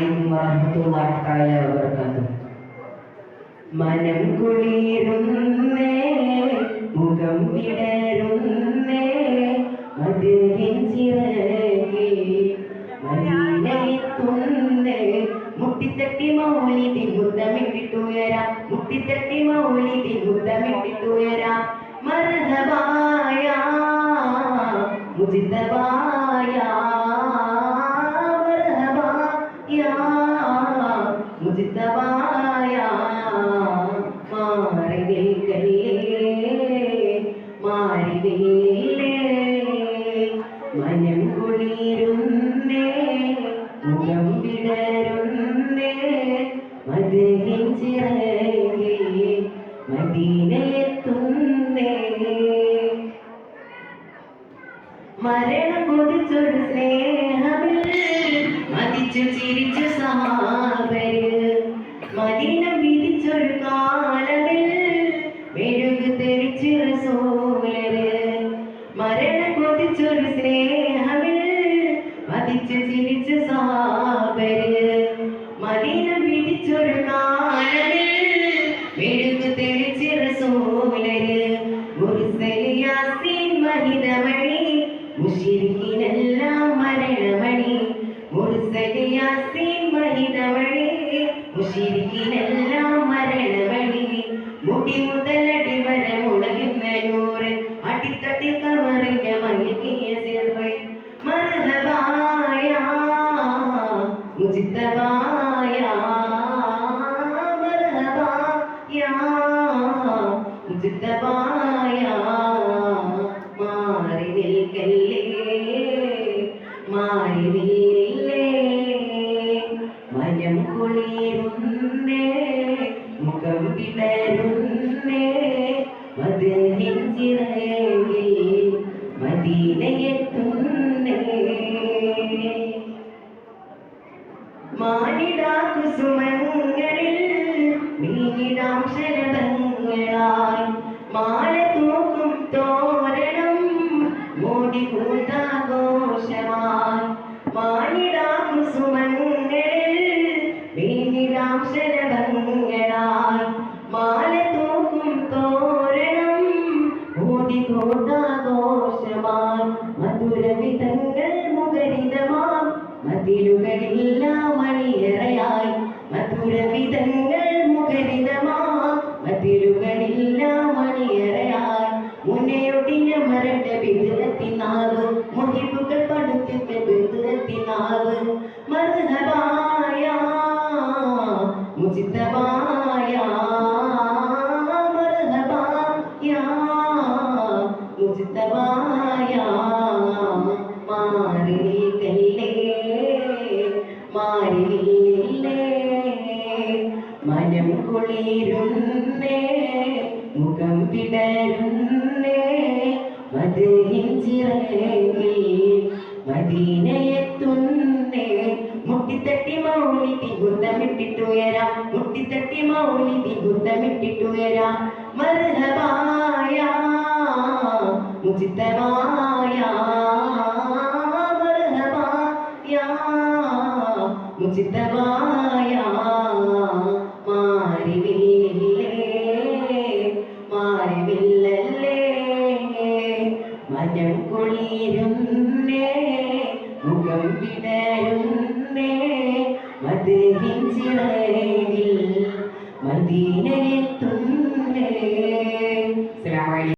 അലൈക്കും വറഹ്മത്തുള്ളാഹി തആല വബറകാതുഹു. മനം കുളിരുന്നേ മുഖം വിടരുന്നേ മധുരിൻ ചിറകിൽ മദീനയെത്തുന്നേ മുട്ടിത്തട്ടി മൗലിദിൻ മുത്തമിട്ടിട്ടുയരാം മുട്ടിത്തട്ടി മൗലിദിൻ മുത്തമിട്ടിട്ടുയരാം മർഹബായ മുജിതബായ മർഹബായ മുജിതബായ മാറിവില്ലേ മനം കുളിരുന്നേ മുഖം വിടരുന്നേ മദീനയിൻ ചിറകിൽ മദീനയെത്തുന്നേ മരണം കൊതിച്ചൊരു സ്നേഹമിൽ മതിച്ചു ചിരിച്ചു സഹാബര് മദീന വിധിച്ചൊരു കാലമിൽ മെഴുകു തെളിച്ചു റസൂലര് മരണം കൊതിച്ചൊരു സ്നേഹമിൽ മതിച്ചു ചിരിച്ചു സഹാബര് മദീന വിധിച്ചൊരു കാലമിൽ മെഴുകു തെളിച്ചു റസൂലര് മുർസല് യാസീൻ മഹിതമണി മുശ്രിക്കിനെല്ലാം മരണമണി മുർസല് യാസീൻ മഹിതമണി മുശ്രിക്കിനെല്ലാം മരണമണി മുടി മുതലടി വരെ മുളകുന്ന നൂറ് അടിത്തട്ടി കമറിഞ്ഞ മയക്കിയ സിർവൈ മർഹബായ മുജിതബായ മർഹബായ മുജിതബായ മാറി നിൽക്കല്ലേ മാറിവില്ലേ മനം കുളിരുന്നേ മുഖം വിടരുന്നേ മദീനയിൻ ചിറകിൽ മദീനയെത്തുന്നേ മാനിടാ കുസുമങ്ങളിൽ നീങ്ങിടാം ശരതങ്ങളായി മാല തൂക്കും തോരണം മോടി കൂട്ടാഘോഷമായി മാനിടാ കുസുമങ്ങളിൽ നീങ്ങിടാം ശരതങ്ങളായി മാല തൂക്കും തോരണം മോടി കൂട്ടാഘോഷമായി മധുര വിധങ്ങൾ മുഖരിതമാം മതിലുകളില്ലാം മണിയറയായി മധുര വിധങ്ങൾ മുഖരിതമാം മതിലുകളില്ലാം മണിയറയായി മുന്നയൊടിഞ്ഞ മരണ്ട ബിദഅത്തിനാവ് മുഹിബുകൾ പടുത്തിട്ട ബിദഅത്തിനാവ് മർഹബായ മുജിതബായ മർഹബായ മുജിതബായ മാറിനിൽക്കല്ലേ മാറിവില്ലേ മനം കുളിരുന്നേ മുഖം വിടരുന്നേ മദീനയിൻ ചിറകിൽ മദീനയെത്തുന്നേ മുട്ടിത്തട്ടി മൗലിദിൻ മുത്തമിട്ടിട്ടുയരാം മുട്ടിത്തട്ടി മൗലിദിൻ മുത്തമിട്ടിട്ടുയരാം മർഹബായ മുജിതബായ മർഹബായ മുജിതബായ മാറിവില്ലേ മാറിവില്ലല്ലേ മനം കുളിരുന്നേ മുഖം വിടരുന്നേ മദീനയിൻ ചിറകിൽ മദീനയെത്തുന്നേ